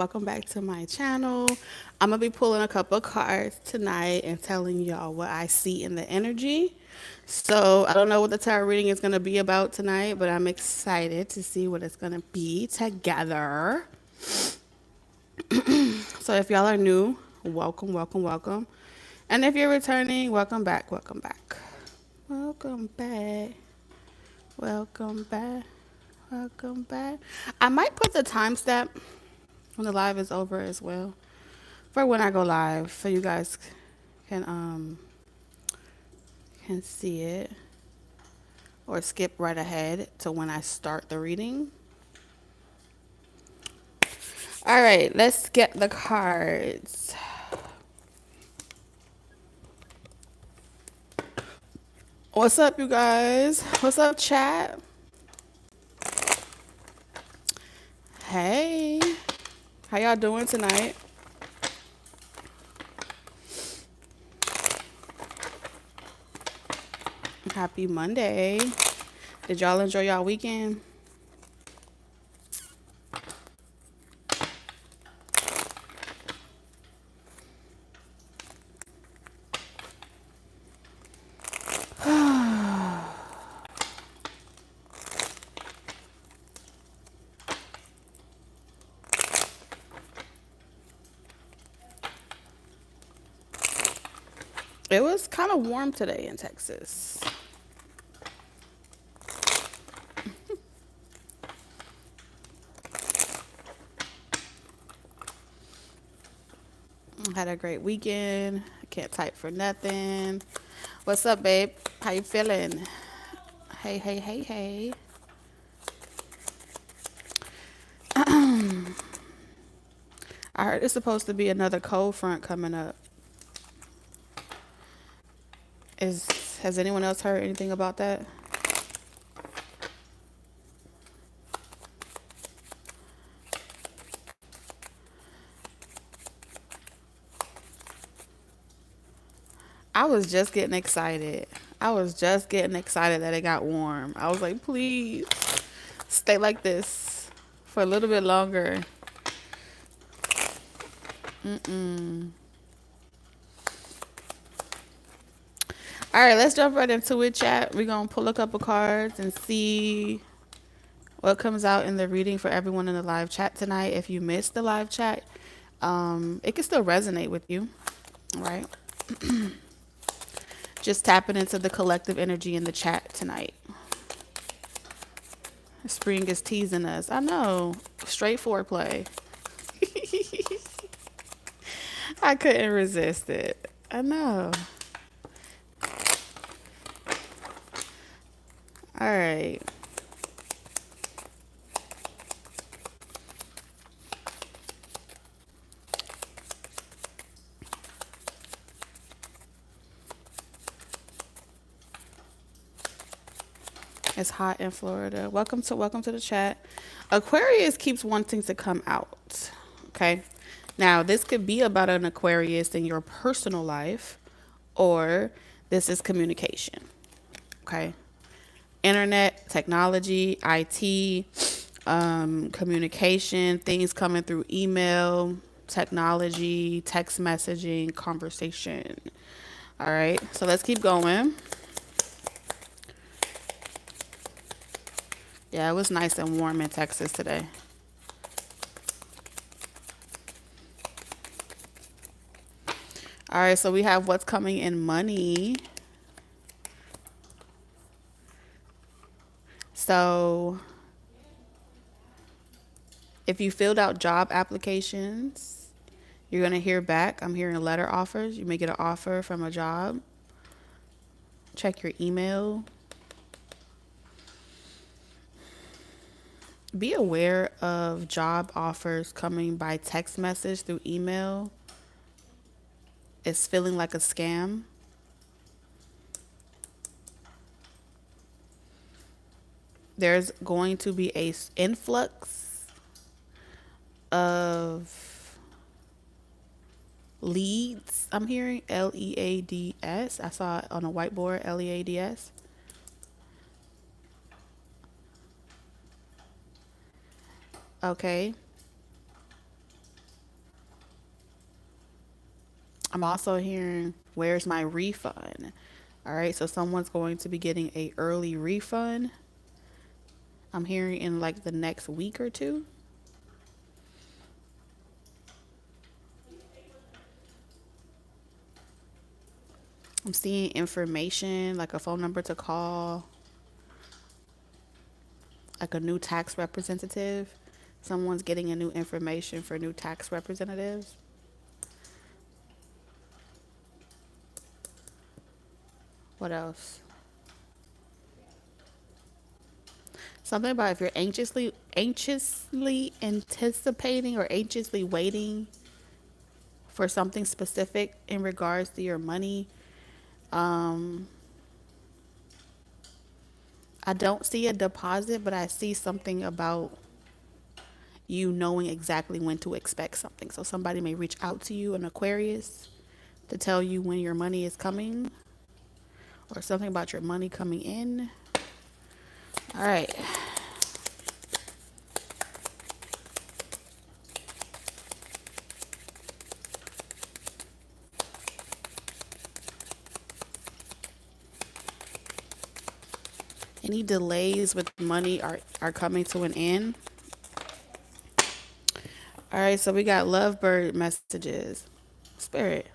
Welcome back to my channel. I'm gonna be pulling a couple of cards tonight and telling y'all what I see in the energy. So I don't know what the tarot reading is gonna be about tonight, but I'm excited to see what it's gonna be together. So if y'all are new, welcome, welcome, welcome. And if you're returning, welcome back, welcome back. Welcome back. Welcome back. Welcome back. I might put the timestamp when the live is over as well for when I go live, so you guys can see it or skip right ahead to when I start the reading. All right, let's get the cards. What's up, you guys? What's up, chat? Hey, how y'all doing tonight? Happy Monday. Did y'all enjoy y'all weekend? It was kind of warm today in Texas. Had a great weekend. I can't type for nothing. What's up, babe? How you feeling? Hey, hey, hey, hey. I heard it's supposed to be another cold front coming up. Has anyone else heard anything about that? I was just getting excited. I was just getting excited that it got warm. I was like, please stay like this for a little bit longer. All right, let's jump right into it, chat. We're going to pull a couple cards and see what comes out in the reading for everyone in the live chat tonight. If you missed the live chat, it can still resonate with you, right? Just tapping into the collective energy in the chat tonight. Spring is teasing us. I know. Straight foreplay. I couldn't resist it. I know. All right. It's hot in Florida. Welcome to the chat. Aquarius keeps wanting to come out. Okay. Now, this could be about an Aquarius in your personal life, or this is communication. Okay. Internet, technology, IT, communication, things coming through email, technology, text messaging, conversation. All right. So let's keep going. Yeah, it was nice and warm in Texas today. All right, so we have what's coming in money. So if you filled out job applications, you're going to hear back. I'm hearing letter offers. You may get an offer from a job. Check your email. Be aware of job offers coming by text message through email. It's feeling like a scam. There's going to be a influx of leads. I'm hearing LEADS. I saw it on a whiteboard, LEADS. Okay. I'm also hearing, where's my refund? All right, so someone's going to be getting a early refund. I'm hearing in like the next week or two. I'm seeing information like a phone number to call, like a new tax representative. Someone's getting a new information for new tax representatives. What else? Something about if you're anxiously anticipating or anxiously waiting for something specific in regards to your money. Um, I don't see a deposit, but I see something about you knowing exactly when to expect something. So somebody may reach out to you, an Aquarius, to tell you when your money is coming or something about your money coming in. All right. Any delays with money are coming to an end. All right, so we got lovebird messages. Spirit.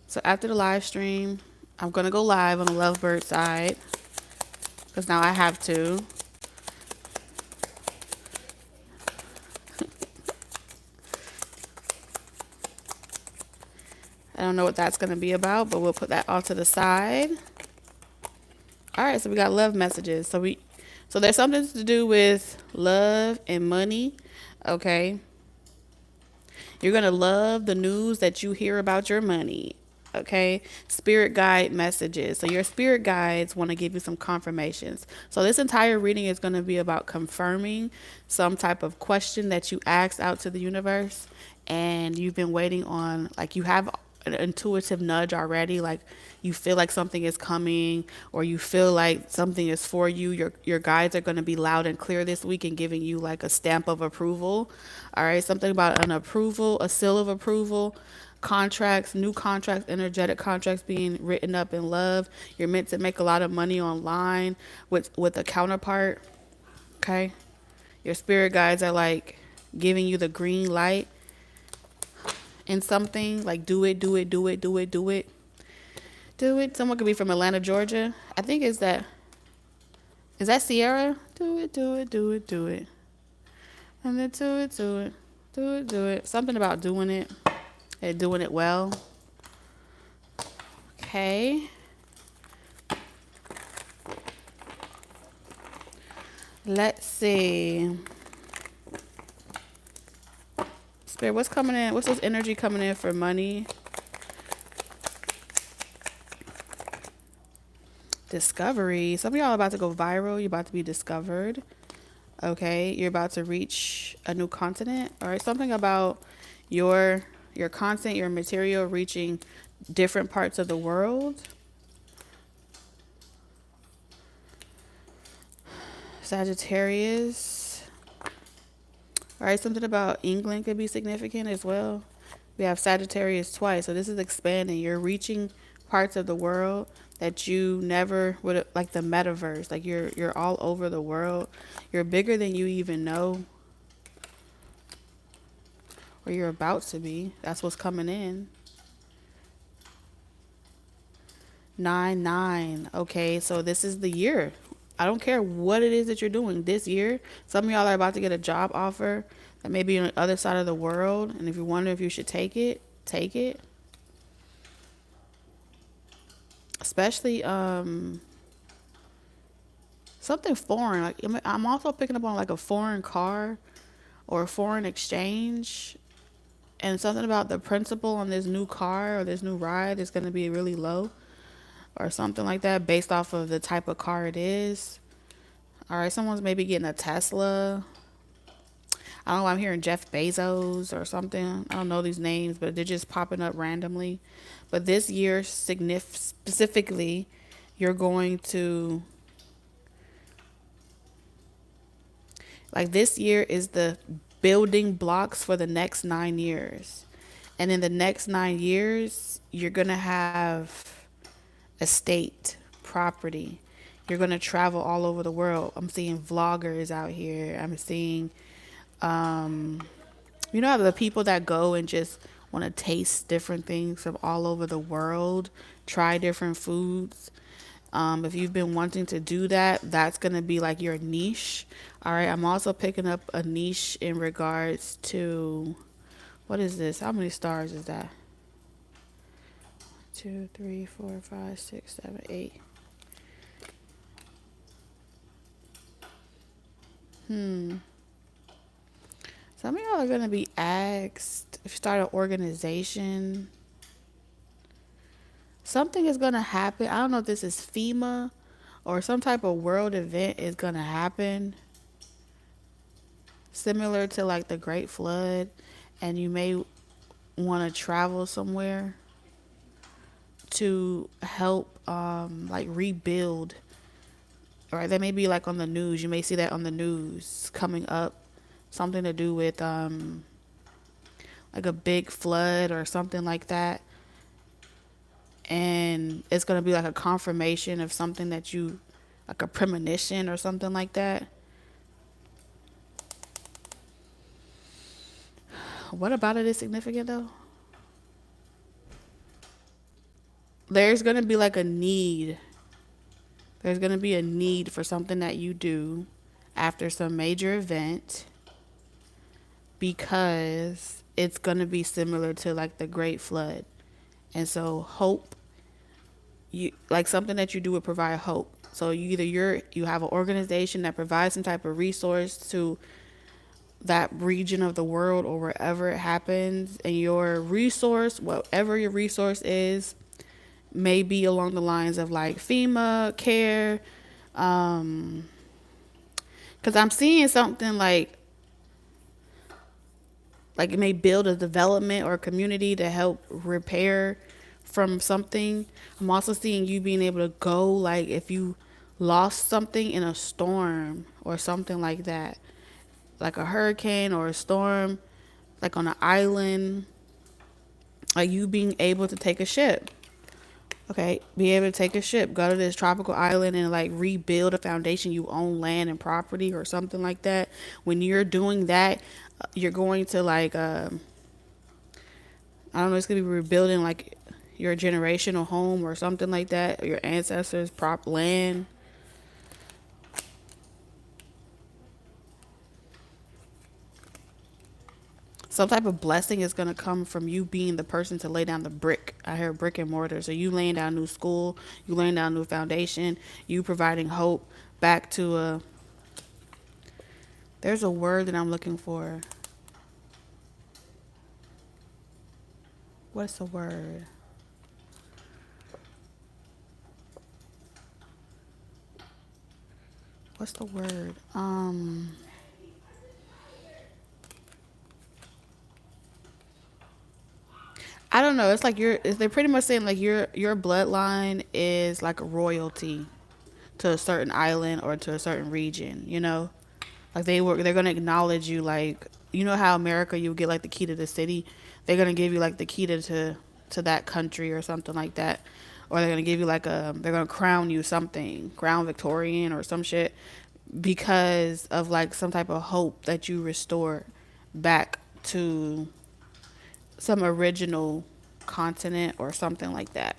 So after the live stream, I'm going to go live on the lovebird side because now I have to. I don't know what that's going to be about, but we'll put that all to the side. All right, so we got love messages. So there's something to do with love and money, okay? You're going to love the news that you hear about your money, okay? Spirit guide messages. So your spirit guides want to give you some confirmations. So this entire reading is going to be about confirming some type of question that you asked out to the universe and you've been waiting on, like you have an intuitive nudge already, like you feel like something is coming or you feel like something is for you. Your guides are going to be loud and clear this week and giving you like a stamp of approval. All right, something about an approval, a seal of approval, contracts, new contracts, energetic contracts being written up in love. You're meant to make a lot of money online with a counterpart. Okay, your spirit guides are like giving you the green light in something, like do it, do it, do it, do it, do it, do it. Someone could be from Atlanta, Georgia. I think is that Sierra? Do it, do it, do it, do it, and then do it, do it, do it, do it. Something about doing it and doing it well. Okay. Let's see. Spirit, what's coming in? What's this energy coming in for money? Discovery. Some of y'all are about to go viral. You're about to be discovered. Okay. You're about to reach a new continent. All right. Something about your content, your material reaching different parts of the world. Sagittarius. All right, something about England could be significant as well. We have Sagittarius twice, so this is expanding. You're reaching parts of the world that you never would, like the metaverse. Like you're all over the world. You're bigger than you even know, or you're about to be. That's what's coming in. 9-9. Okay, so this is the year. I don't care what it is that you're doing this year. Some of y'all are about to get a job offer that may be on the other side of the world. And if you wonder if you should take it, take it. Especially something foreign. Like I'm also picking up on like a foreign car or a foreign exchange. And something about the principal on this new car or this new ride is going to be really low or something like that based off of the type of car it is. All right, someone's maybe getting a Tesla. I don't know, I'm hearing Jeff Bezos or something. I don't know these names, but they're just popping up randomly. But this year, specifically, you're going to, like, this year is the building blocks for the next 9 years. And in the next 9 years, you're going to have estate, property. You're going to travel all over the world. I'm seeing vloggers out here. I'm seeing, um, the people that go and just want to taste different things from all over the world, try different foods. If you've been wanting to do that, that's going to be like your niche. All right. I'm also picking up a niche in regards to what is this? How many stars is that? 2, 3, 4, 5, 6, 7, 8. Some of y'all are going to be asked if you start an organization. Something is going to happen. I don't know if this is FEMA or some type of world event is going to happen similar to like the Great Flood, and you may want to travel somewhere to help like rebuild. Right, that may be like on the news. You may see that on the news coming up, something to do with like a big flood or something like that. And it's going to be like a confirmation of something that you, like a premonition or something like that. What about it is significant though? There's going to be like a need. There's going to be a need for something that you do after some major event, because it's going to be similar to like the Great Flood. And so hope, you like something that you do would provide hope. So you have an organization that provides some type of resource to that region of the world or wherever it happens, and your resource, whatever your resource is, may be along the lines of like FEMA, CARE, because I'm seeing something like it may build a development or a community to help repair from something. I'm also seeing you being able to go, like if you lost something in a storm or something like that, like a hurricane or a storm, like on an island, like you being able to take a ship. Okay, be able to take a ship, go to this tropical island and like rebuild a foundation. You own land and property or something like that. When you're doing that, you're going to like, I don't know, it's going to be rebuilding like your generational home or something like that, or your ancestors' prop land. Some type of blessing is going to come from you being the person to lay down the brick. I hear brick and mortar. So you laying down new school, you laying down new foundation, you providing hope back to there's a word that I'm looking for. What's the word? What's the word? I don't know. It's like they're pretty much saying like your bloodline is like a royalty to a certain island or to a certain region, Like they're gonna acknowledge you, like how America you get like the key to the city. They're gonna give you like the key to that country or something like that. Or they're gonna give you like they're gonna crown you something, crown Victorian or some shit, because of like some type of hope that you restore back to some original continent or something like that.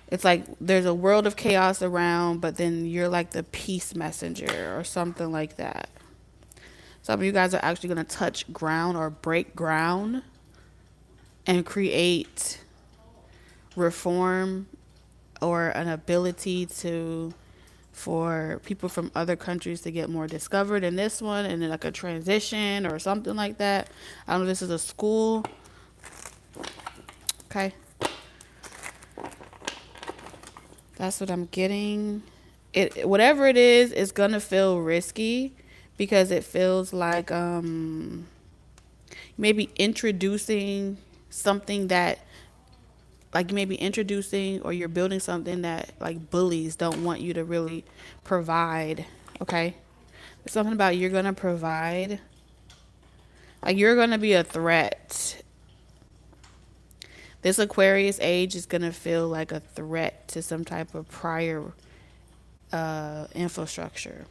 It's like there's a world of chaos around, but then you're like the peace messenger or something like that. Some of you guys are actually going to touch ground or break ground and create reform or an ability for people from other countries to get more discovered in this one, and then like a transition or something like that. I don't know if this is a school. Okay. That's what I'm getting. Whatever it is, it's gonna feel risky because it feels like maybe introducing something that like maybe introducing or you're building something that like bullies don't want you to really provide. Okay. There's something about you're gonna provide. Like you're gonna be a threat. This Aquarius age is going to feel like a threat to some type of prior infrastructure,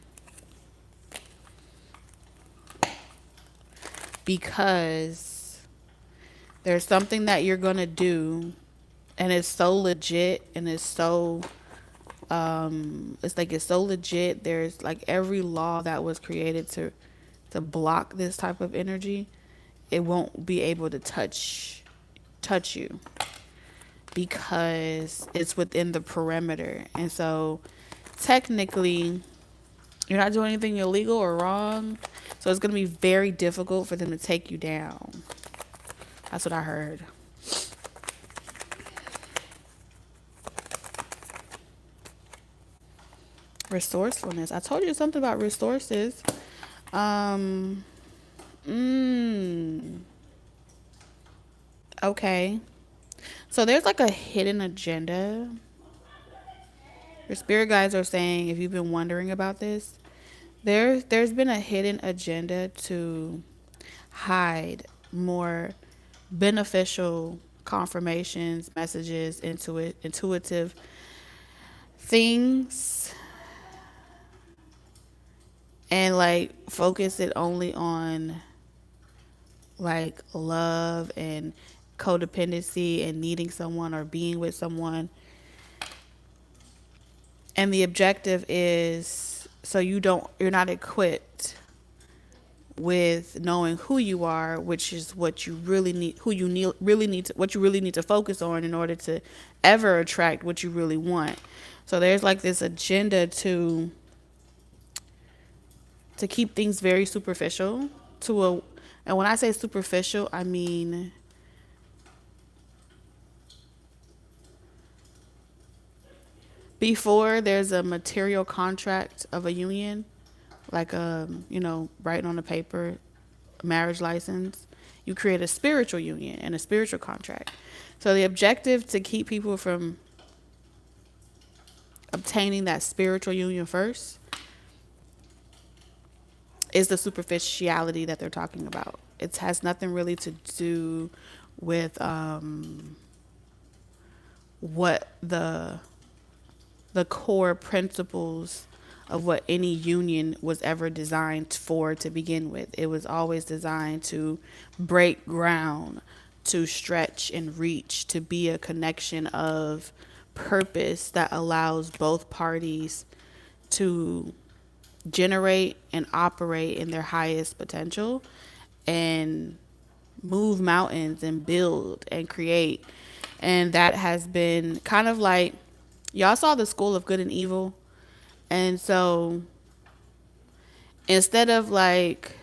because there's something that you're going to do, and it's so legit, and it's so legit. There's like every law that was created to block this type of energy, it won't be able to touch you, because it's within the perimeter. And so technically you're not doing anything illegal or wrong, so it's going to be very difficult for them to take you down. That's what I heard. Resourcefulness. I told you something about resources. Um, mm, okay. So there's like a hidden agenda. Your spirit guides are saying, if you've been wondering about this, there's been a hidden agenda to hide more beneficial confirmations, messages, intuitive things, and like focus it only on like love and codependency and needing someone or being with someone. And the objective is so you're not equipped with knowing who you are, which is what you really need, what you really need to focus on in order to ever attract what you really want. So there's like this agenda to keep things very superficial and when I say superficial, I mean before there's a material contract of a union, like writing on a paper, a marriage license, you create a spiritual union and a spiritual contract. So the objective to keep people from obtaining that spiritual union first is the superficiality that they're talking about. It has nothing really to do with what the core principles of what any union was ever designed for to begin with. It was always designed to break ground, to stretch and reach, to be a connection of purpose that allows both parties to generate and operate in their highest potential and move mountains and build and create. And that has been kind of like, y'all saw the School of Good and Evil. And so instead of like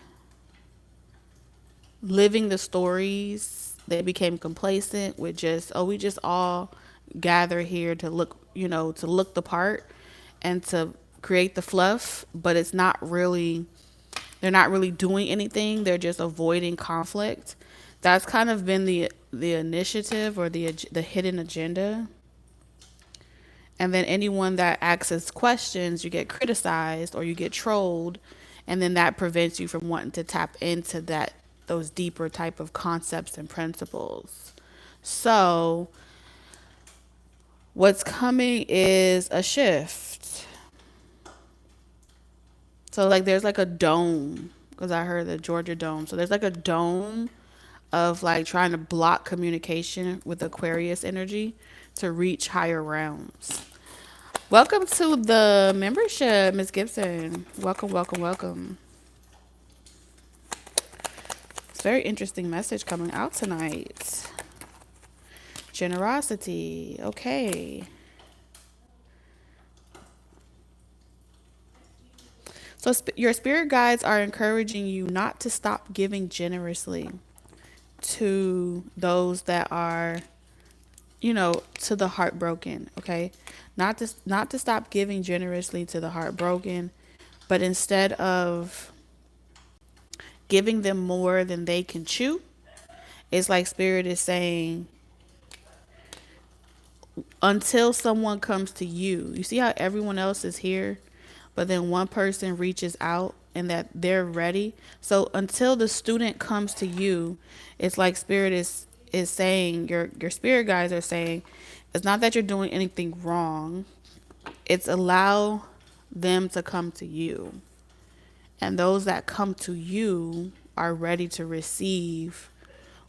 living the stories, they became complacent with just, oh, we just all gather here to look, to look the part and to create the fluff, but they're not really doing anything. They're just avoiding conflict. That's kind of been the initiative or the hidden agenda. And then anyone that asks questions, you get criticized or you get trolled, and then that prevents you from wanting to tap into those deeper type of concepts and principles. So what's coming is a shift. So like there's like a dome, because I heard the Georgia dome. So there's like a dome of like trying to block communication with Aquarius energy to reach higher realms. Welcome to the membership, Miss Gibson. Welcome, welcome, welcome. It's a very interesting message coming out tonight. Generosity. Okay. So your spirit guides are encouraging you not to stop giving generously to those that are, to the heartbroken, okay? Not to stop giving generously to the heartbroken, but instead of giving them more than they can chew, it's like Spirit is saying, until someone comes to you. You see how everyone else is here, but then one person reaches out and that they're ready. So until the student comes to you, it's like Spirit is is saying, your spirit guides are saying, it's not that you're doing anything wrong. It's allow them to come to you. And those that come to you are ready to receive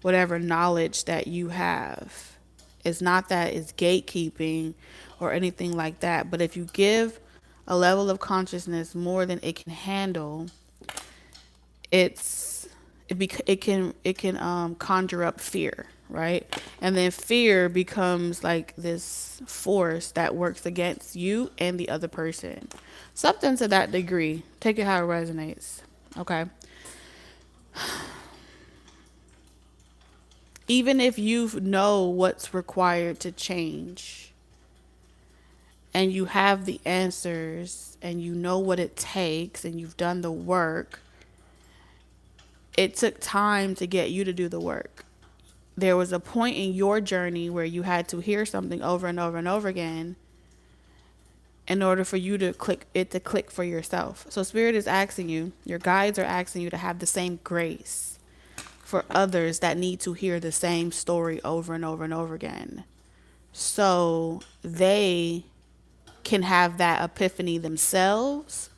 whatever knowledge that you have. It's not that it's gatekeeping or anything like that. But if you give a level of consciousness more than it can handle, it can conjure up fear, right? And then fear becomes like this force that works against you and the other person. Something to that degree. Take it how it resonates. Okay. Even if you know what's required to change and you have the answers and you know what it takes and you've done the work, it took time to get you to do the work. There was a point in your journey where you had to hear something over and over and over again in order for you to click for yourself. So spirit is asking you, your guides are asking you to have the same grace for others that need to hear the same story over and over and over again, so they can have that epiphany themselves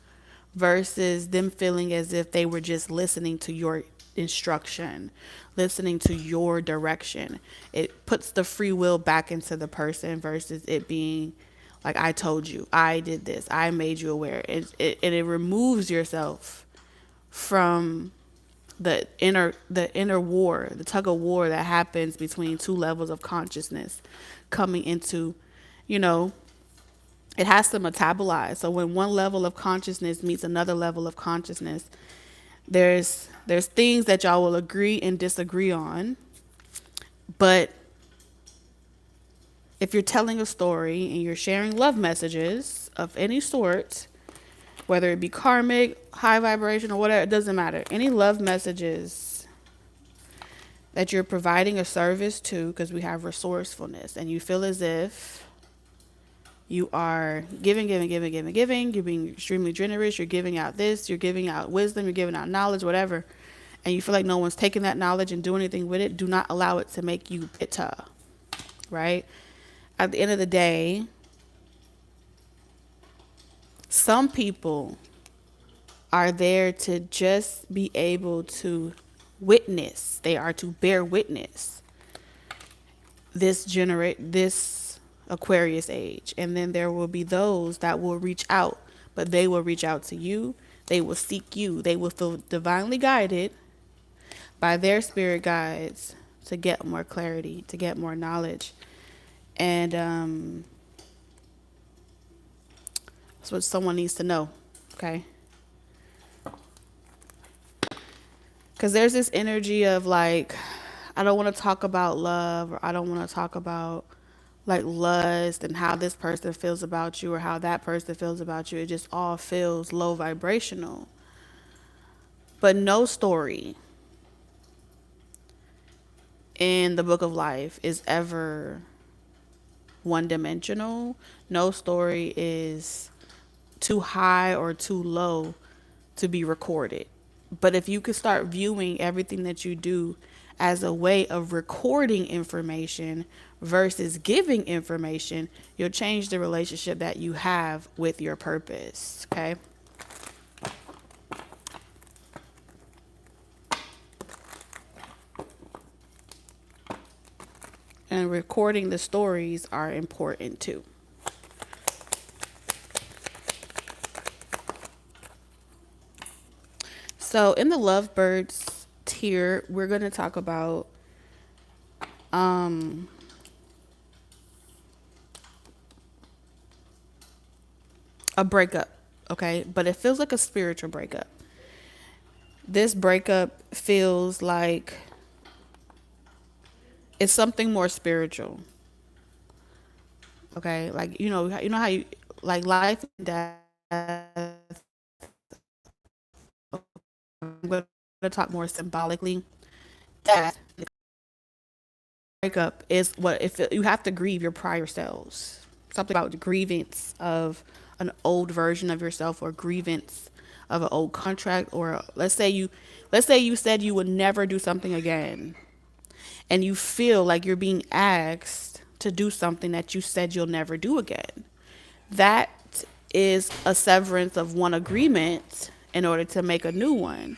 versus them feeling as if they were just listening to your instruction, listening to your direction. It puts the free will back into the person versus it being like, I told you, I did this, I made you aware. It removes yourself from the inner war, the tug of war that happens between two levels of consciousness coming into, you know, it has to metabolize. So when one level of consciousness meets another level of consciousness, there's things that y'all will agree and disagree on. But if you're telling a story and you're sharing love messages of any sort, whether it be karmic, high vibration, or whatever, it doesn't matter. Any love messages that you're providing a service to, because we have resourcefulness, and you feel as if you are giving, you're being extremely generous, you're giving out this, you're giving out wisdom, you're giving out knowledge, whatever, and you feel like no one's taking that knowledge and doing anything with it, do not allow it to make you bitter, right? At the end of the day, some people are there to just be able to witness. They are to bear witness this Aquarius age. And then there will be those that will reach out, but they will reach out to you. They will seek you. They will feel divinely guided by their spirit guides to get more clarity, to get more knowledge. And that's what someone needs to know, okay? Because there's this energy of like, I don't want to talk about love, or I don't want to talk about like lust and how this person feels about you or how that person feels about you. It just all feels low vibrational. But no story in the book of life is ever one dimensional. No story is too high or too low to be recorded. But if you could start viewing everything that you do as a way of recording information versus giving information, you'll change the relationship that you have with your purpose, okay? And recording the stories are important too. So in the lovebirds tier, we're going to talk about a breakup, okay? But it feels like a spiritual breakup. This breakup feels like it's something more spiritual, okay? Like, you know how you, like life and death. I'm going to talk more symbolically. Death, breakup is what if you have to grieve your prior selves. Something about the grievance of an old version of yourself, or grievance of an old contract, or let's say you said you would never do something again, and you feel like you're being asked to do something that you said you'll never do again. That is a severance of one agreement in order to make a new one.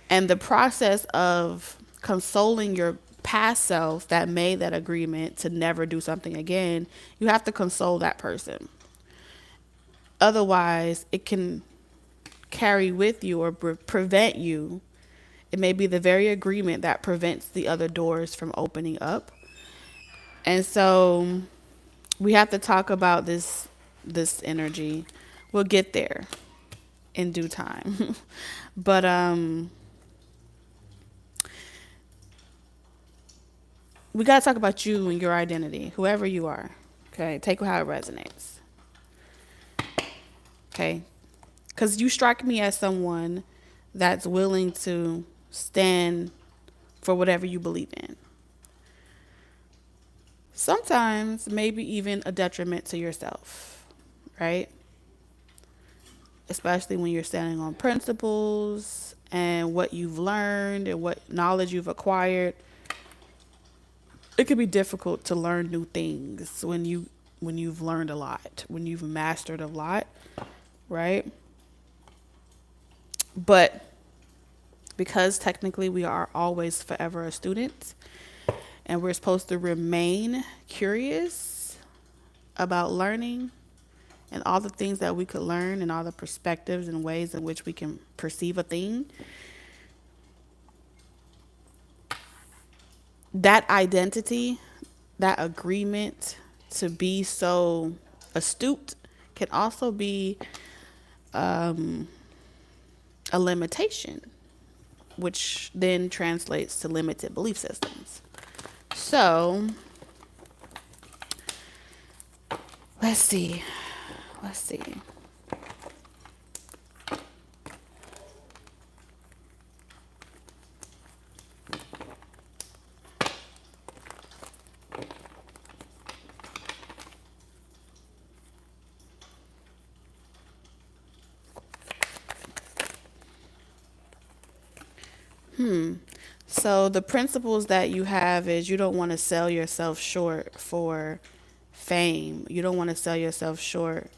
And the process of consoling your past self that made that agreement to never do something again, you have to console that person. Otherwise, it can carry with you or prevent you. It may be the very agreement that prevents the other doors from opening up. And so we have to talk about this energy. We'll get there in due time. But we got to talk about you and your identity, whoever you are. Okay, take how it resonates. Okay, because you strike me as someone that's willing to stand for whatever you believe in. Sometimes maybe even a detriment to yourself, right? Especially when you're standing on principles and what you've learned and what knowledge you've acquired. It can be difficult to learn new things when you've learned a lot, when you've mastered a lot, right? But because technically we are always forever a student, and we're supposed to remain curious about learning and all the things that we could learn and all the perspectives and ways in which we can perceive a thing, that identity, that agreement to be so astute can also be a limitation, which then translates to limited belief systems. So let's see. So the principles that you have is you don't want to sell yourself short for fame. You don't want to sell yourself short.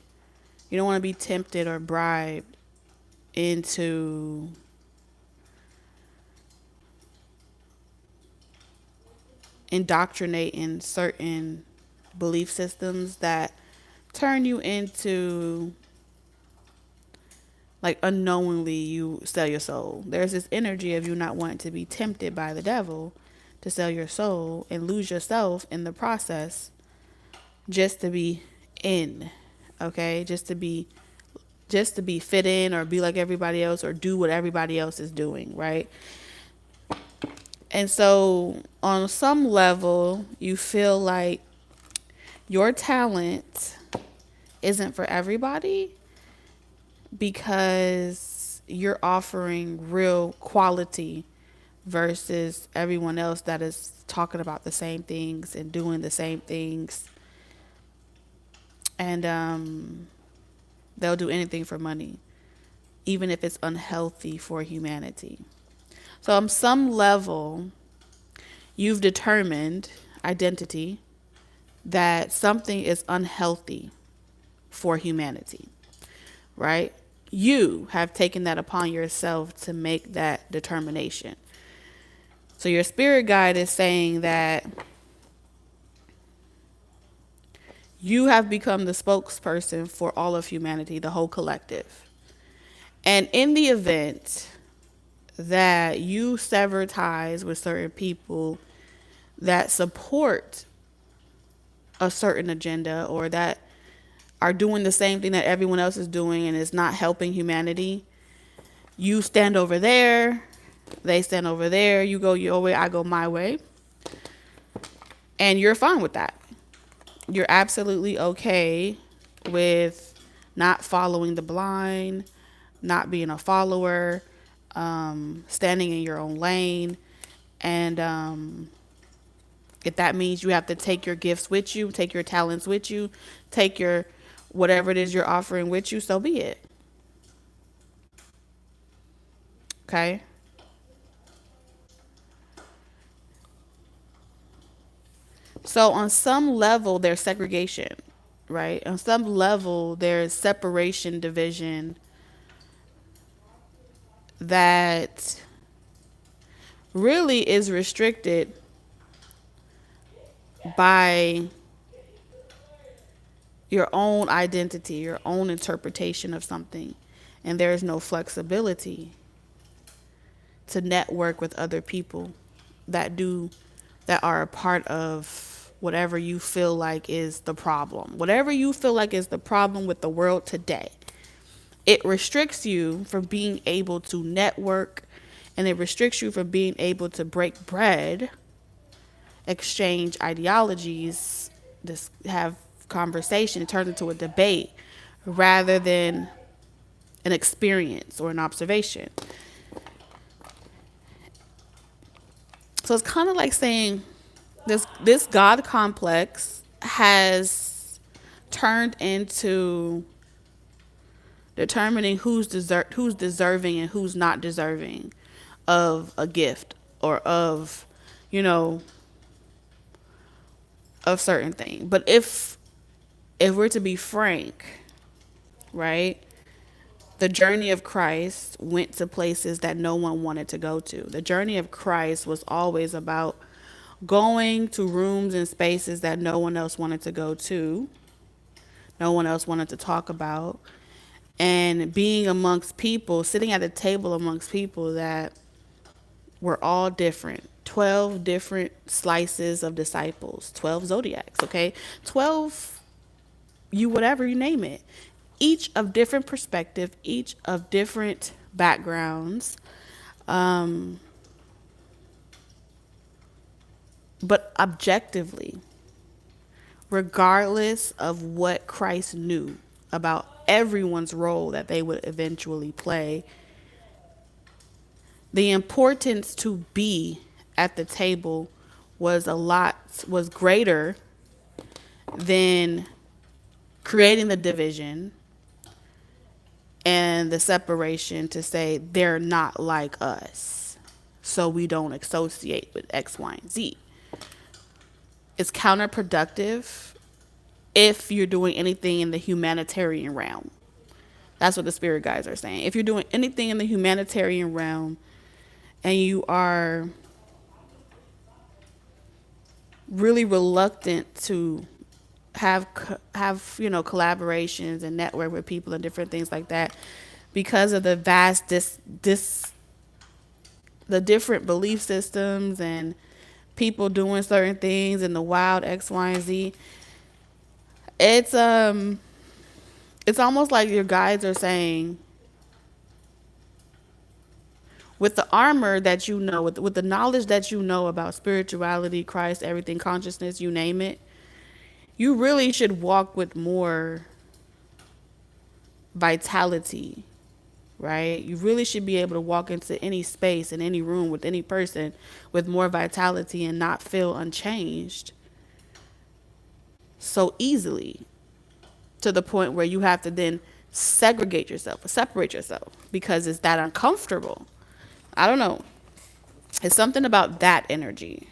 You don't want to be tempted or bribed into indoctrinating certain belief systems that turn you into, like, unknowingly you sell your soul. There's this energy of you not wanting to be tempted by the devil to sell your soul and lose yourself in the process just to be in, okay? Just to be fit in or be like everybody else or do what everybody else is doing, right? And so on some level, you feel like your talent isn't for everybody because you're offering real quality versus everyone else that is talking about the same things and doing the same things. And they'll do anything for money, even if it's unhealthy for humanity. So on some level, you've determined identity that something is unhealthy for humanity, right? You have taken that upon yourself to make that determination. So your spirit guide is saying that you have become the spokesperson for all of humanity, the whole collective. And in the event that you sever ties with certain people that support a certain agenda or that are doing the same thing that everyone else is doing and is not helping humanity, you stand over there, they stand over there, you go your way, I go my way, and you're fine with that. You're absolutely okay with not following the blind, not being a follower, standing in your own lane. And if that means you have to take your gifts with you, take your talents with you, take your whatever it is you're offering with you, so be it. Okay? So on some level, there's segregation, right? On some level, there's separation, division that really is restricted by your own identity, your own interpretation of something. And there's no flexibility to network with other people that are a part of whatever you feel like is the problem. Whatever you feel like is the problem with the world today. It restricts you from being able to network, and it restricts you from being able to break bread, exchange ideologies, just have conversation, turn into a debate rather than an experience or an observation. So it's kind of like saying this God complex has turned into determining who's deserving and who's not deserving of a gift or of, you know, of certain thing. But if we're to be frank, right? The journey of Christ went to places that no one wanted to go to. The journey of Christ was always about going to rooms and spaces that no one else wanted to go to, no one else wanted to talk about, and being amongst people, sitting at a table amongst people that were all different. 12 different slices of disciples, 12 zodiacs, okay? 12, you whatever you name it. Each of different perspective, each of different backgrounds, but objectively, regardless of what Christ knew about everyone's role that they would eventually play, the importance to be at the table was greater than creating the division and the separation to say they're not like us, so we don't associate with X, Y, and Z. It's counterproductive if you're doing anything in the humanitarian realm. That's what the spirit guides are saying. If you're doing anything in the humanitarian realm and you are really reluctant to have collaborations and network with people and different things like that because of the vast the different belief systems and people doing certain things and the wild X, Y, and Z. It's almost like your guides are saying, with the armor that you know, with the knowledge that you know about spirituality, Christ, everything, consciousness, you name it, you really should walk with more vitality, right? You really should be able to walk into any space, in any room, with any person with more vitality and not feel unchanged so easily to the point where you have to then separate yourself because it's that uncomfortable. I don't know. It's something about that energy.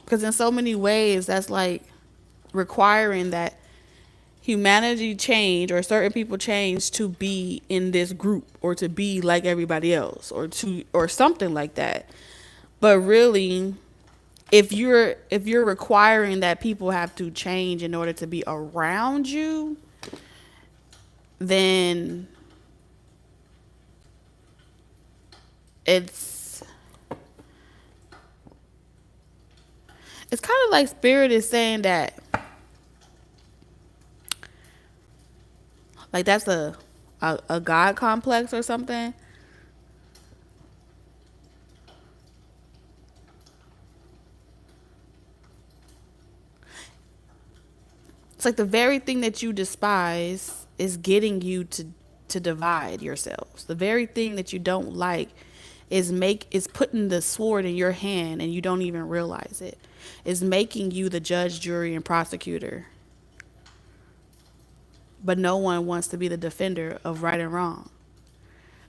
Because in so many ways, that's like requiring that humanity change or certain people change to be in this group or to be like everybody else or something like that. But really, if you're requiring that people have to change in order to be around you, then it's it's kind of like spirit is saying that, like, that's a god complex or something. It's like the very thing that you despise is getting you to divide yourselves. The very thing that you don't like is putting the sword in your hand and you don't even realize it. Is making you the judge, jury, and prosecutor. But no one wants to be the defender of right and wrong.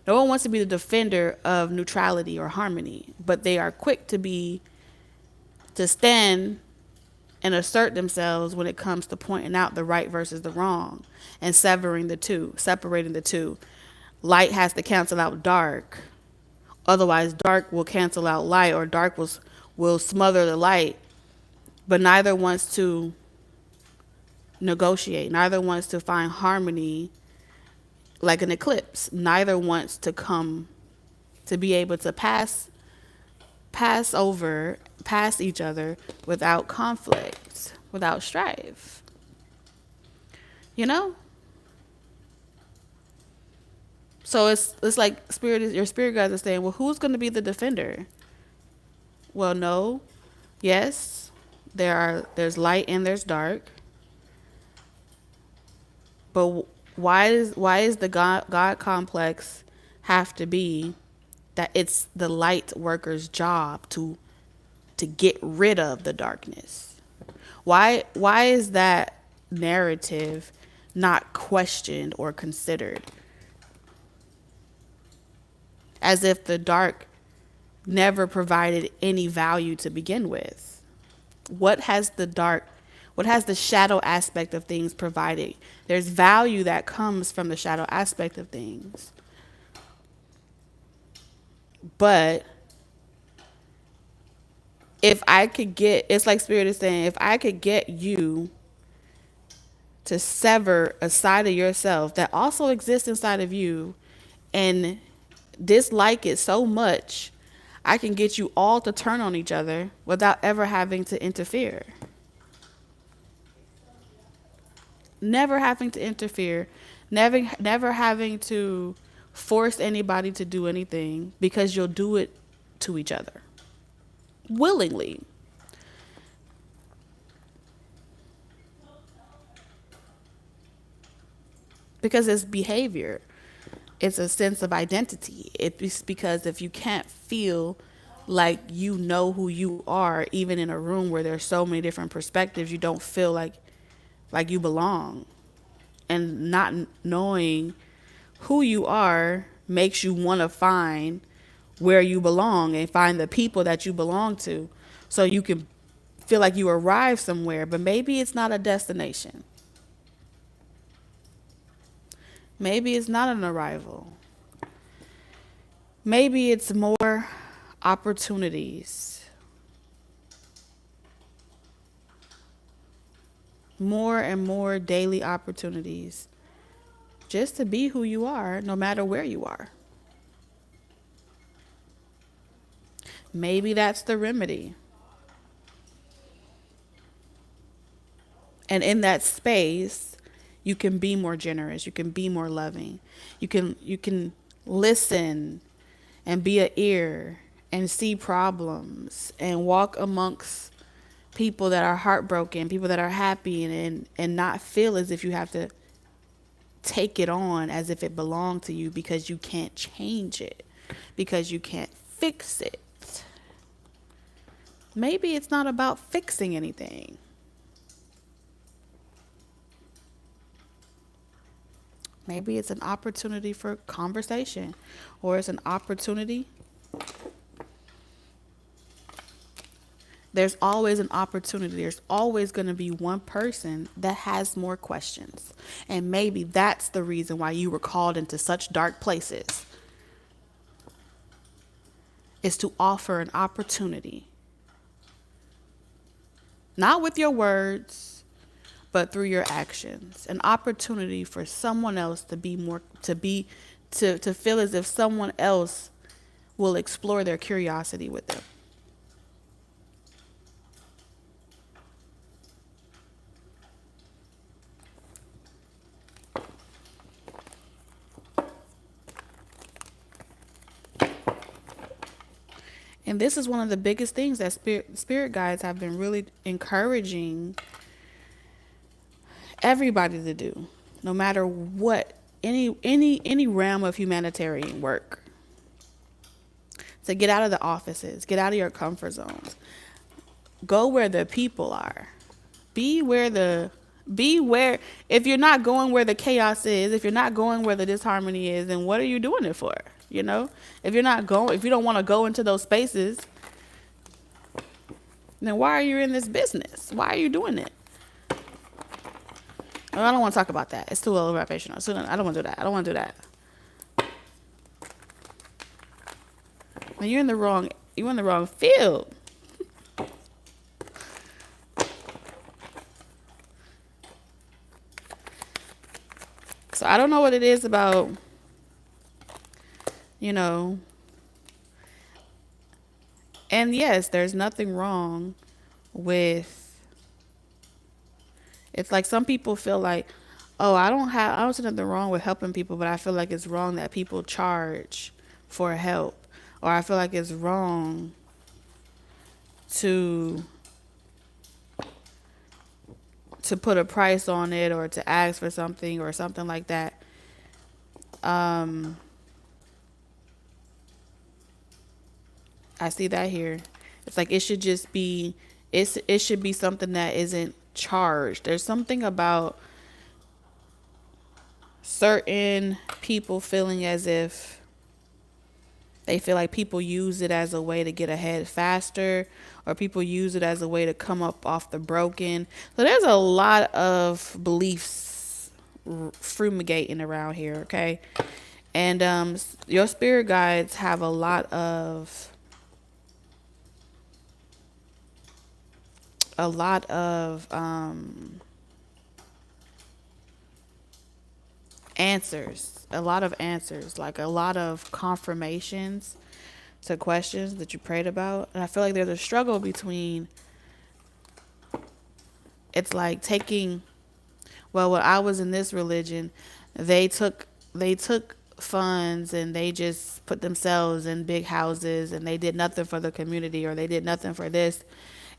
No one wants to be the defender of neutrality or harmony, but they are quick to stand and assert themselves when it comes to pointing out the right versus the wrong and separating the two. Light has to cancel out dark. Otherwise, dark will cancel out light, or dark will smother the light. But neither wants to negotiate. Neither wants to find harmony like an eclipse. Neither wants to come to be able to pass each other without conflict, without strife. You know? So it's like your spirit guides are saying, well, who's going to be the defender? Well, no. Yes, there's light and there's dark. But why is the God complex have to be that it's the light worker's job to get rid of the darkness? Why is that narrative not questioned or considered? As if the dark never provided any value to begin with. What has the shadow aspect of things provided? There's value that comes from the shadow aspect of things. But it's like Spirit is saying, if I could get you to sever a side of yourself that also exists inside of you and dislike it so much, I can get you all to turn on each other without ever having to interfere. Never having to interfere, never having to force anybody to do anything, because you'll do it to each other willingly. Because it's behavior. It's a sense of identity. It's because if you can't feel like you know who you are, even in a room where there's so many different perspectives, you don't feel like you belong. And not knowing who you are makes you want to find where you belong and find the people that you belong to, so you can feel like you arrived somewhere, but maybe it's not a destination. Maybe it's not an arrival. Maybe it's more opportunities. More and more daily opportunities just to be who you are, no matter where you are. Maybe that's the remedy. And in that space, you can be more generous. You can be more loving. You can listen and be an ear and see problems and walk amongst people that are heartbroken, people that are happy, and not feel as if you have to take it on as if it belonged to you, because you can't change it, because you can't fix it. Maybe it's not about fixing anything. Maybe it's an opportunity for conversation, or it's an opportunity. There's always an opportunity. There's always going to be one person that has more questions. And maybe that's the reason why you were called into such dark places, is to offer an opportunity. Not with your words, but through your actions. An opportunity for someone else to feel as if someone else will explore their curiosity with them. And this is one of the biggest things that spirit guides have been really encouraging everybody to do, no matter what, any realm of humanitarian work. To get out of the offices, get out of your comfort zones. Go where the people are. Be where the Be where, if you're not going where the chaos is, if you're not going where the disharmony is, then what are you doing it for? You know, if you're not going, if you don't want to go into those spaces, then why are you in this business? Why are you doing it? Oh, I don't want to talk about that. It's too elevational. So I don't want to do that. I don't want to do that. And you're in the wrong field. So I don't know what it is about, you know. And yes, there's nothing wrong with, it's like some people feel like, oh, I don't see nothing wrong with helping people, but I feel like it's wrong that people charge for help. Or I feel like it's wrong to put a price on it or to ask for something or something like that. I see that here. It's like it should just be, it should be something that isn't charged. There's something about certain people feeling as if they feel like people use it as a way to get ahead faster, or people use it as a way to come up off the broken. So there's a lot of beliefs fumigating around here, okay? And your spirit guides have a lot of answers, like a lot of confirmations to questions that you prayed about. And I feel like there's a struggle between, it's like taking, well, when I was in this religion, they took funds and they just put themselves in big houses and they did nothing for the community, or they did nothing for this.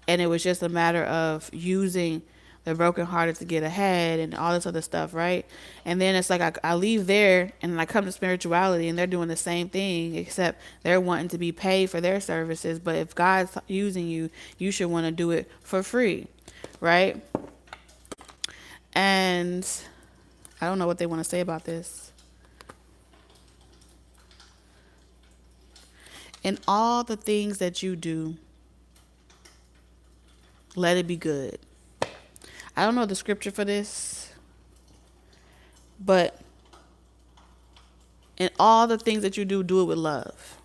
And it was just a matter of using the brokenhearted to get ahead and all this other stuff, right? And then it's like I leave there and I come to spirituality and they're doing the same thing, except they're wanting to be paid for their services. But if God's using you, you should want to do it for free, right? And I don't know what they want to say about this. In all the things that you do, let it be good. I don't know the scripture for this, but in all the things that you do, do it with love.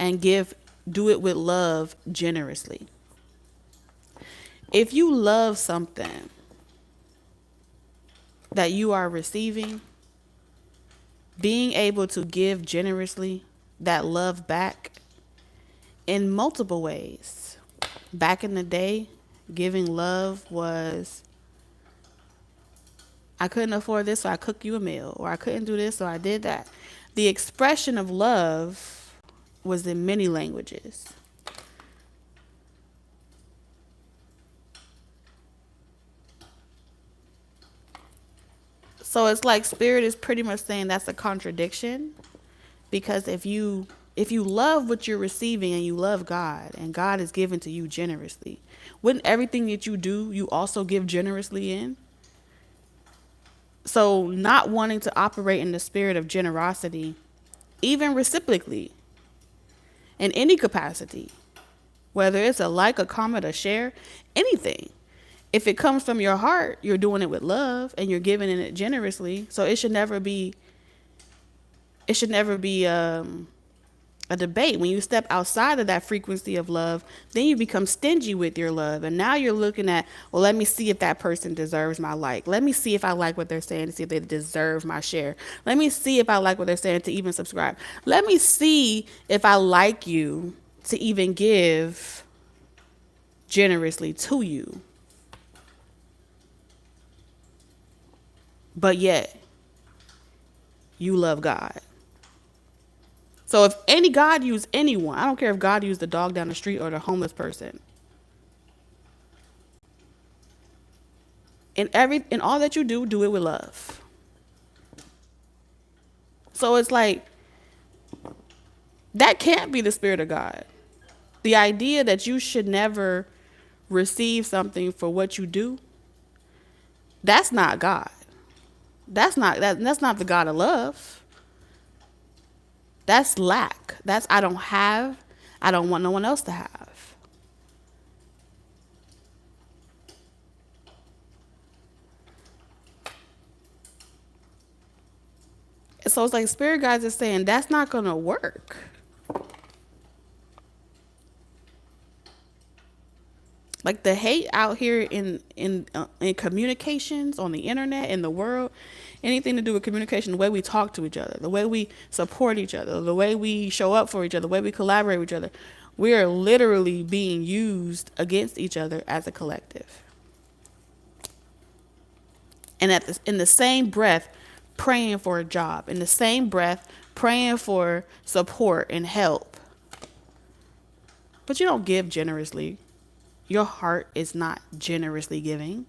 And do it with love generously. If you love something that you are receiving, being able to give generously that love back in multiple ways. Back in the day, giving love was, I couldn't afford this, so I cooked you a meal, or I couldn't do this, so I did that. The expression of love was in many languages. So it's like Spirit is pretty much saying that's a contradiction, because if you love what you're receiving and you love God and God is given to you generously, wouldn't everything that you do, you also give generously in? So not wanting to operate in the spirit of generosity, even reciprocally, in any capacity, whether it's a like, a comment, a share, anything. If it comes from your heart, you're doing it with love and you're giving it generously. So it should never be a debate. When you step outside of that frequency of love, then you become stingy with your love. And now you're looking at, well, let me see if that person deserves my like. Let me see if I like what they're saying to see if they deserve my share. Let me see if I like what they're saying to even subscribe. Let me see if I like you to even give generously to you. But yet, you love God. So if any God used anyone, I don't care if God used the dog down the street or the homeless person. In all that you do, do it with love. So it's like, that can't be the spirit of God. The idea that you should never receive something for what you do, that's not God. That's not the God of love. That's lack. That's I don't have. I don't want no one else to have. So it's like spirit guides are saying that's not gonna work. Like the hate out here in communications on the internet in the world, anything to do with communication, the way we talk to each other, the way we support each other, the way we show up for each other, the way we collaborate with each other, we are literally being used against each other as a collective. And in the same breath, praying for a job, in the same breath, praying for support and help. But you don't give generously. Your heart is not generously giving.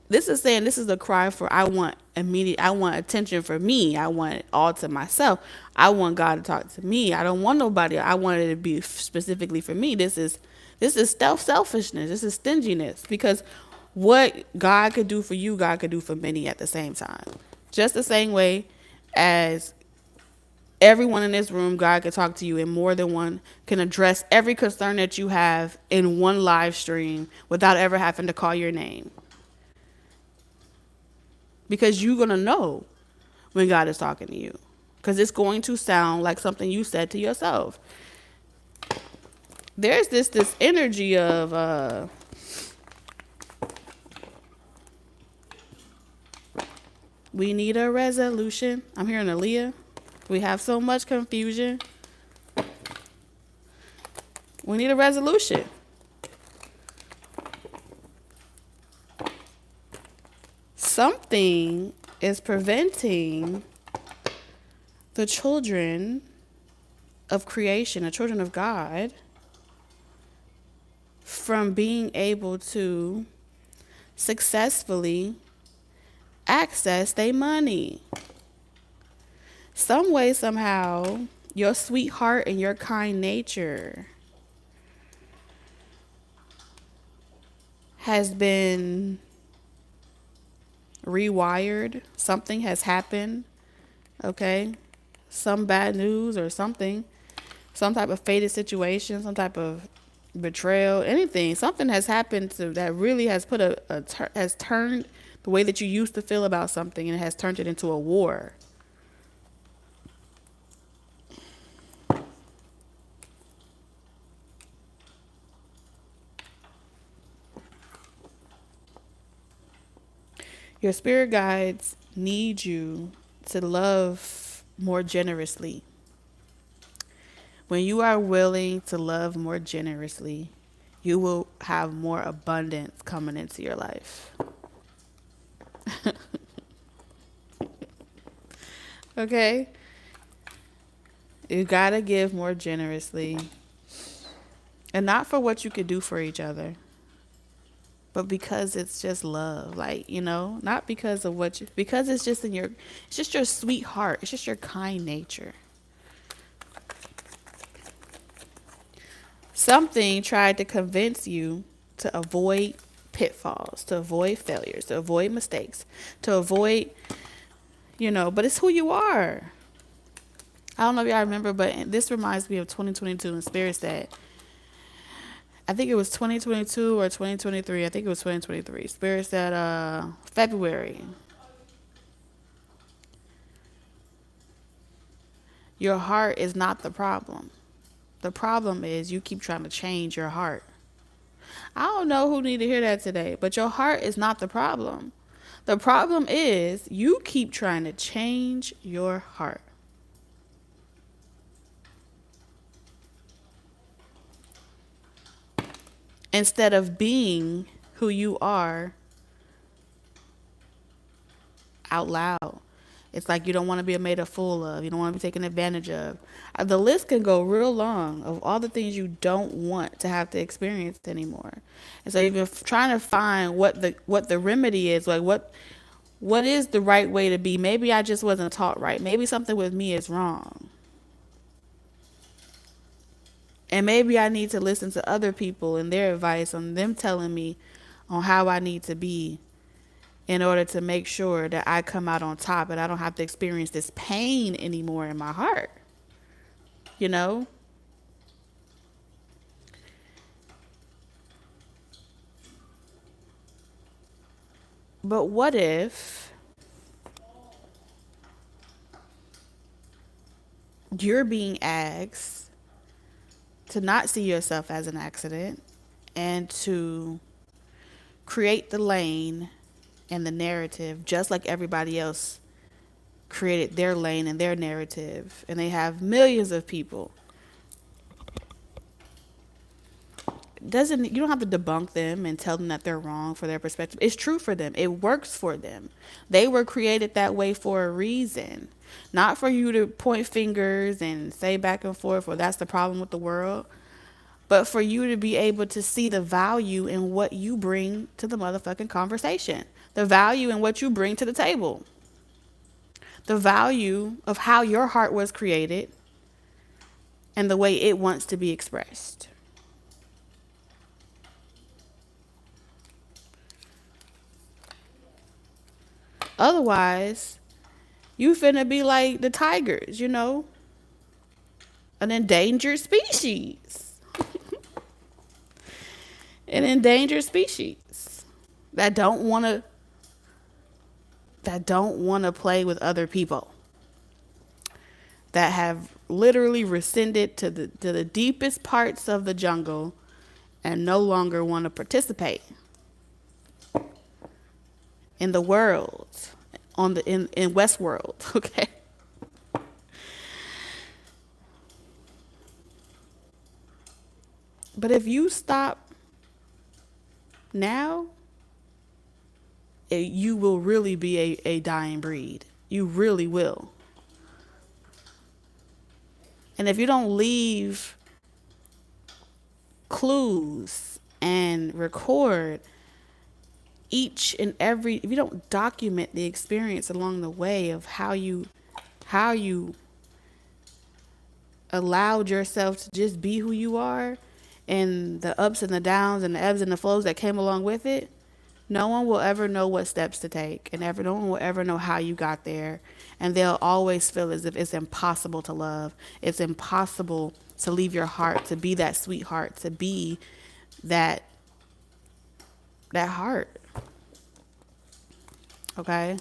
This is saying this is a cry for I want attention for me. I want it all to myself. I want God to talk to me. I don't want nobody. I want it to be specifically for me. This is selfishness. This is stinginess. Because what God could do for you, God could do for many at the same time. Just the same way as everyone in this room, God could talk to you in more than one, can address every concern that you have in one live stream without ever having to call your name. Because you're going to know when God is talking to you. Because it's going to sound like something you said to yourself. There's this energy of we need a resolution. I'm hearing Aaliyah. We have so much confusion. We need a resolution. Something is preventing the children of creation, the children of God, from being able to successfully access their money. Some way, somehow, your sweetheart and your kind nature has been rewired. Something has happened. Okay? Some bad news or something. Some type of fated situation, some type of betrayal, anything. Something has happened that really has put has turned the way that you used to feel about something, and it has turned it into a war. Your spirit guides need you to love more generously. When you are willing to love more generously, you will have more abundance coming into your life. Okay? You gotta give more generously. And not for what you could do for each other, but because it's just love. Like, not because of because it's just it's just your sweet heart. It's just your kind nature. Something tried to convince you to avoid pitfalls, to avoid failures, to avoid mistakes, to avoid, but it's who you are. I don't know if y'all remember, but this reminds me of 2022 and Spirit said, I think it was 2022 or 2023. I think it was 2023. Spirit said February. Your heart is not the problem. The problem is you keep trying to change your heart. I don't know who need to hear that today, but your heart is not the problem. The problem is you keep trying to change your heart. Instead of being who you are out loud. It's like you don't want to be made a fool of. You don't want to be taken advantage of. The list can go real long of all the things you don't want to have to experience anymore. And so you've been trying to find what the remedy is. Like what is the right way to be? Maybe I just wasn't taught right. Maybe something with me is wrong. And maybe I need to listen to other people and their advice on them telling me on how I need to be in order to make sure that I come out on top and I don't have to experience this pain anymore in my heart. You know? But what if you're being asked to not see yourself as an accident and to create the lane and the narrative just like everybody else created their lane and their narrative, and they have millions of people? Doesn't You don't have to debunk them and tell them that they're wrong for their perspective. It's true for them. It works for them. They were created that way for a reason. Not for you to point fingers and say back and forth, well, that's the problem with the world, but for you to be able to see the value in what you bring to the motherfucking conversation, the value in what you bring to the table, the value of how your heart was created and the way it wants to be expressed. Otherwise, you finna be like the tigers, you know, an endangered species. An endangered species that don't want to play with other people, that have literally rescinded to the deepest parts of the jungle and no longer want to participate in the world, in Westworld. Okay. But if you stop now, you will really be a dying breed. You really will. And if you don't leave clues and record each and every, if you don't document the experience along the way of how you allowed yourself to just be who you are, and the ups and the downs and the ebbs and the flows that came along with it, no one will ever know what steps to take, and no one will ever know how you got there. And they'll always feel as if it's impossible to love. It's impossible to leave your heart, to be that sweetheart, to be that heart. Okay?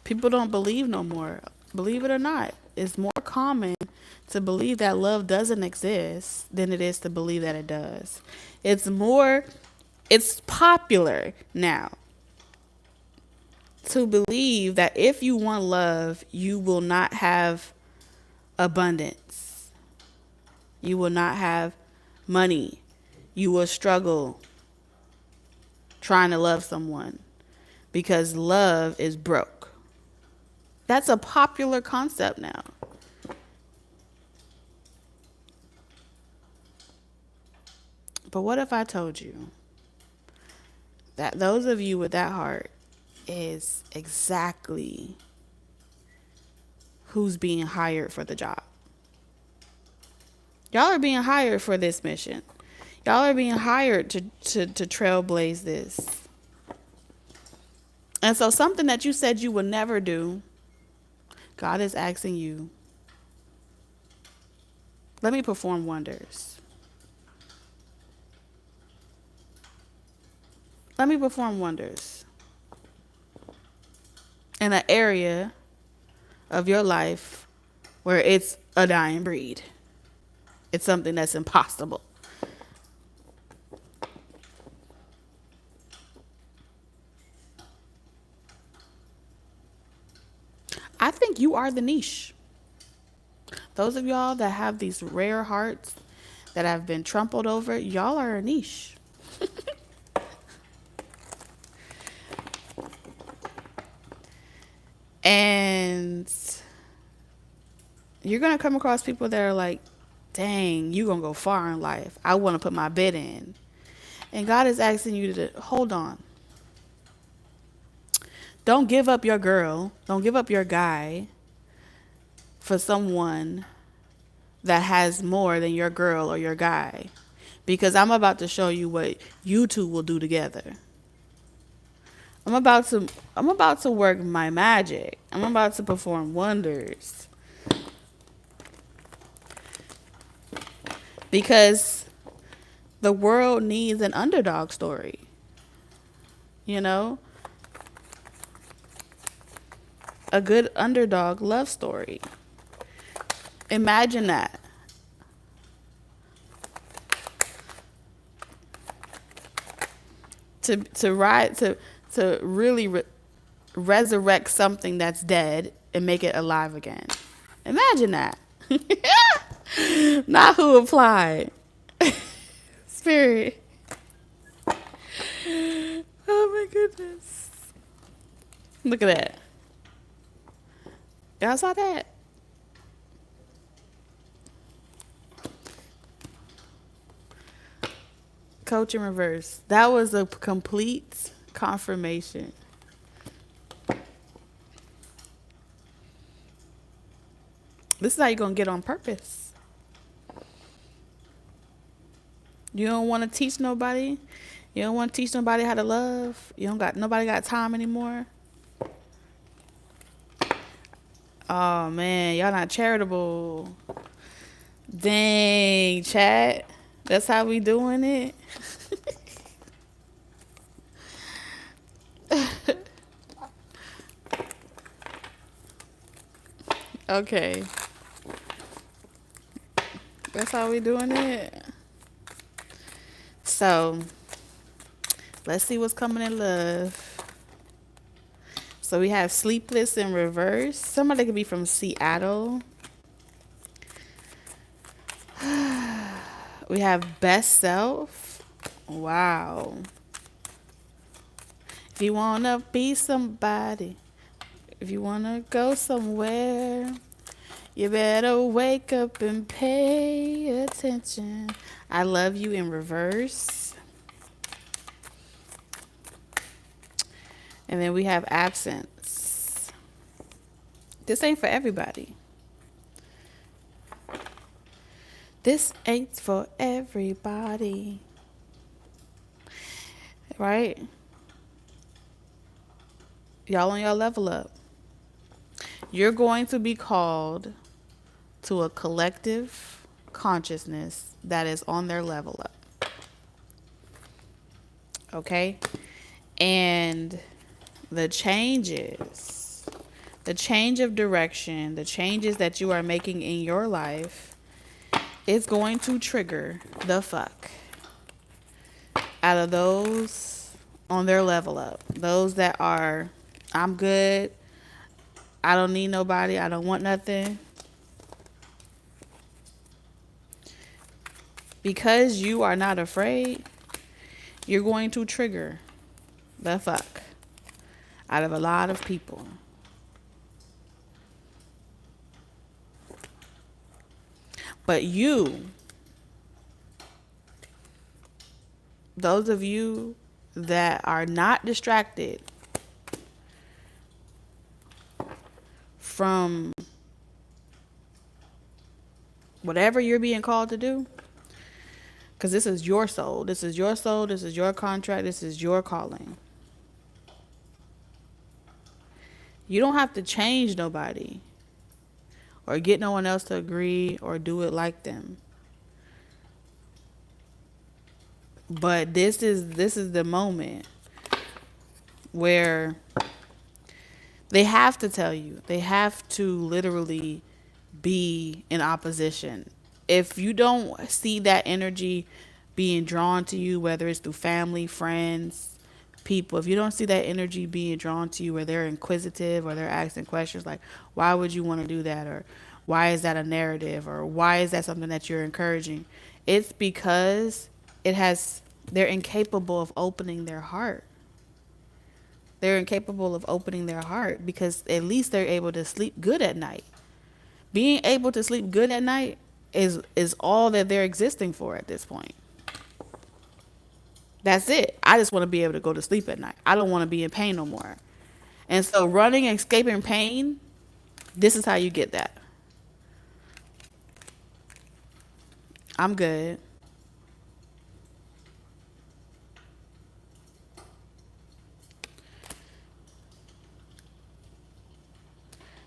People don't believe no more. Believe it or not, it's more common to believe that love doesn't exist than it is to believe that it does. It's popular now to believe that if you want love, you will not have abundance. You will not have money. You will struggle trying to love someone because love is broke. That's a popular concept now. But what if I told you that those of you with that heart is exactly who's being hired for the job? Y'all are being hired for this mission. Y'all are being hired to trailblaze this. And so something that you said you would never do, God is asking you, let me perform wonders. Let me perform wonders in an area of your life where it's a dying breed. It's something that's impossible. I think you are the niche. Those of y'all that have these rare hearts that have been trampled over, y'all are a niche. And you're going to come across people that are like, dang, you going to go far in life. I want to put my bid in. And God is asking you to hold on. Don't give up your girl. Don't give up your guy for someone that has more than your girl or your guy. Because I'm about to show you what you two will do together. I'm about to work my magic. I'm about to perform wonders. Because the world needs an underdog story. You know? A good underdog love story. Imagine that. To really resurrect something that's dead and make it alive again. Imagine that. Not who applied. Spirit. Oh my goodness. Look at that. Y'all saw that? Coach in reverse. That was a complete confirmation. This is how you're going to get on purpose. You don't want to teach nobody. You don't want to teach nobody how to love. Nobody got time anymore. Oh man, y'all not charitable. Dang, chat. That's how we doing it. Okay. That's how we doing it. So, let's see what's coming in love. So we have sleepless in reverse. Somebody could be from Seattle. We have best self. Wow. If you want to be somebody, if you want to go somewhere, you better wake up and pay attention. I love you in reverse. And then we have absence. This ain't for everybody. This ain't for everybody. Right? Y'all on your level up. You're going to be called to a collective consciousness that is on their level up. Okay? And the changes, the change of direction, the changes that you are making in your life is going to trigger the fuck out of those on their level up. Those that are, I'm good, I don't need nobody, I don't want nothing. Because you are not afraid, you're going to trigger the fuck out of a lot of people. But you, those of you that are not distracted from whatever you're being called to do, because this is your soul, this is your soul, this is your contract, this is your calling. You don't have to change nobody or get no one else to agree or do it like them. But this is the moment where they have to tell you. They have to literally be in opposition. If you don't see that energy being drawn to you, whether it's through family, friends, people, if you don't see that energy being drawn to you where they're inquisitive or they're asking questions like, why would you want to do that? Or why is that a narrative? Or why is that something that you're encouraging? It's because they're incapable of opening their heart. They're incapable of opening their heart because at least they're able to sleep good at night. Being able to sleep good at night is all that they're existing for at this point. That's it. I just want to be able to go to sleep at night. I don't want to be in pain no more. And so running and escaping pain, this is how you get that. I'm good.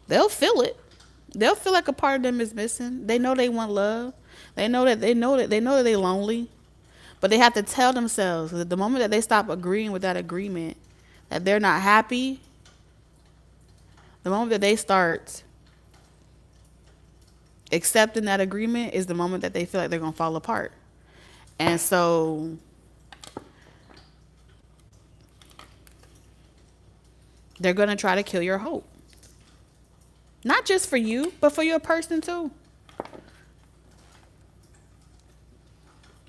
They'll feel it. They'll feel like a part of them is missing. They know they want love. They know that they're lonely. But they have to tell themselves that the moment that they stop agreeing with that agreement, that they're not happy, the moment that they start accepting that agreement is the moment that they feel like they're going to fall apart. And so they're going to try to kill your hope. Not just for you, but for your person too.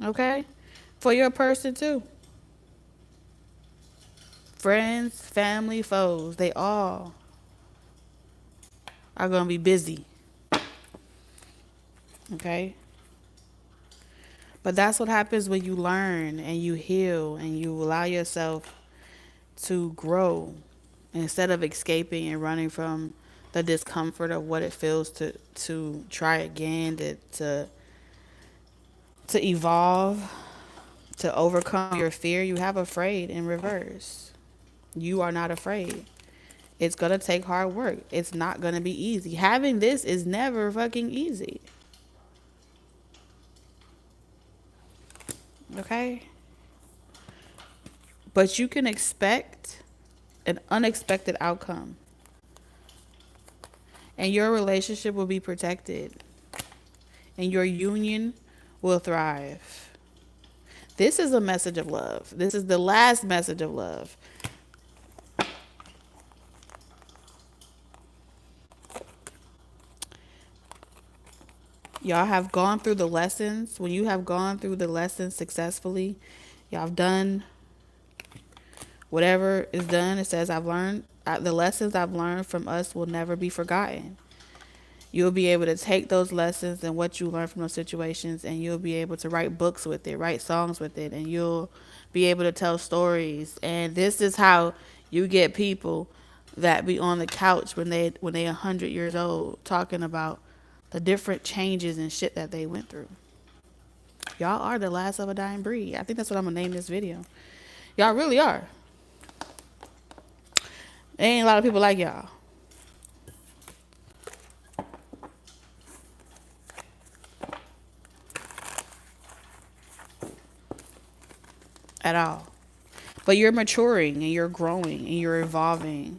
Okay? For your person too. Friends, family, foes, they all are going to be busy. Okay? But that's what happens when you learn and you heal and you allow yourself to grow instead of escaping and running from the discomfort of what it feels to try again, to evolve, to overcome your fear. You have afraid in reverse. You are not afraid. It's going to take hard work. It's not going to be easy. Having this is never fucking easy. Okay? But you can expect an unexpected outcome. And your relationship will be protected. And your union will thrive. This is a message of love. This is the last message of love. Y'all have gone through the lessons. When you have gone through the lessons successfully, y'all have done whatever is done. It says, I've learned, the lessons I've learned from us will never be forgotten. You'll be able to take those lessons and what you learned from those situations, and you'll be able to write books with it, write songs with it, and you'll be able to tell stories. And this is how you get people that be on the couch when they 100 years old talking about the different changes and shit that they went through. Y'all are the last of a dying breed. I think that's what I'm gonna name this video. Y'all really are. There ain't a lot of people like y'all. At all. But you're maturing and you're growing and you're evolving.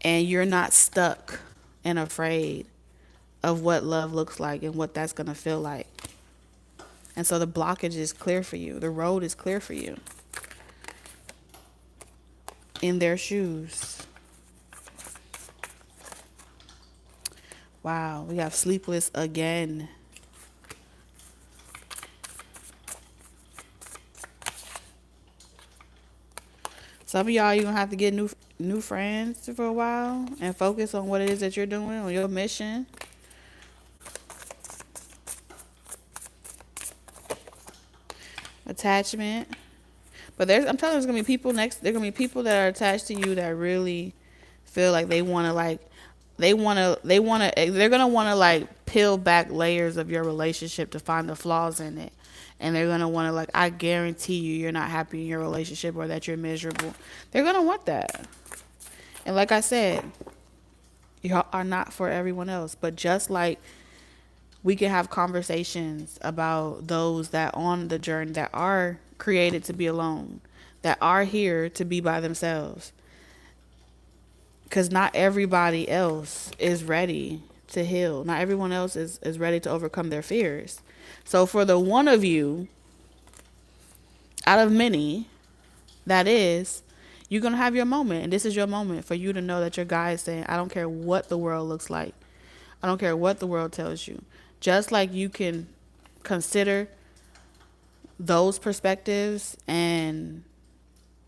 And you're not stuck and afraid of what love looks like and what that's gonna feel like. And so the blockage is clear for you. The road is clear for you. In their shoes. Wow, we have sleepless again. Some of y'all, you're going to have to get new friends for a while and focus on what it is that you're doing, on your mission. Attachment. But I'm telling you, there's going to be people there's going to be people that are attached to you that really feel like they want to they're going to want to peel back layers of your relationship to find the flaws in it. And they're going to want to I guarantee you're not happy in your relationship or that you're miserable. They're going to want that. And like I said, you are not for everyone else. But just like we can have conversations about those that on the journey that are created to be alone, that are here to be by themselves. Because not everybody else is ready to heal. Not everyone else is ready to overcome their fears. So for the one of you, out of many, that is, you're going to have your moment. And this is your moment for you to know that your guy is saying, I don't care what the world looks like. I don't care what the world tells you. Just like you can consider those perspectives and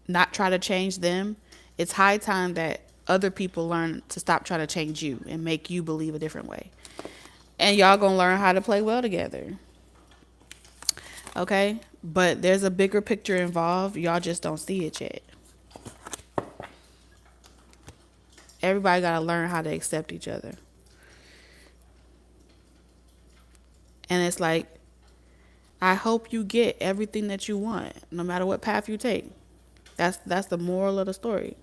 not try to change them, it's high time that other people learn to stop trying to change you and make you believe a different way. And y'all gonna learn how to play well together. Okay? But there's a bigger picture involved. Y'all just don't see it yet. Everybody got to learn how to accept each other. And it's like, I hope you get everything that you want, no matter what path you take. That's the moral of the story.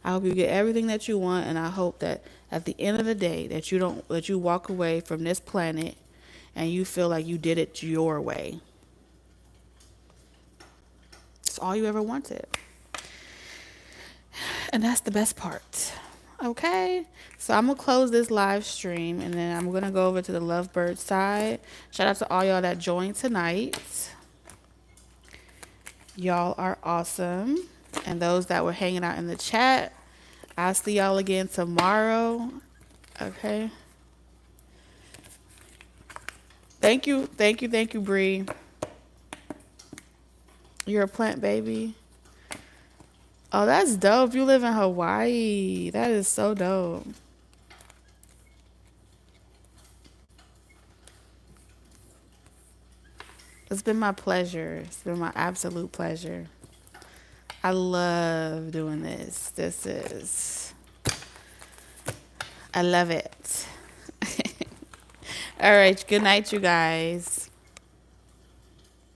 I hope you get everything that you want, and I hope that at the end of the day that you walk away from this planet and you feel like you did it your way. It's all you ever wanted. And that's the best part. Okay? So I'm going to close this live stream, and then I'm going to go over to the Lovebird side. Shout out to all y'all that joined tonight. Y'all are awesome. And those that were hanging out in the chat, I'll see y'all again tomorrow. Okay? Thank you, Bree. You're a plant baby. Oh, that's dope. You live in Hawaii. That is so dope. It's been my pleasure. It's been my absolute pleasure. I love doing this. I love it. All right. Good night, you guys.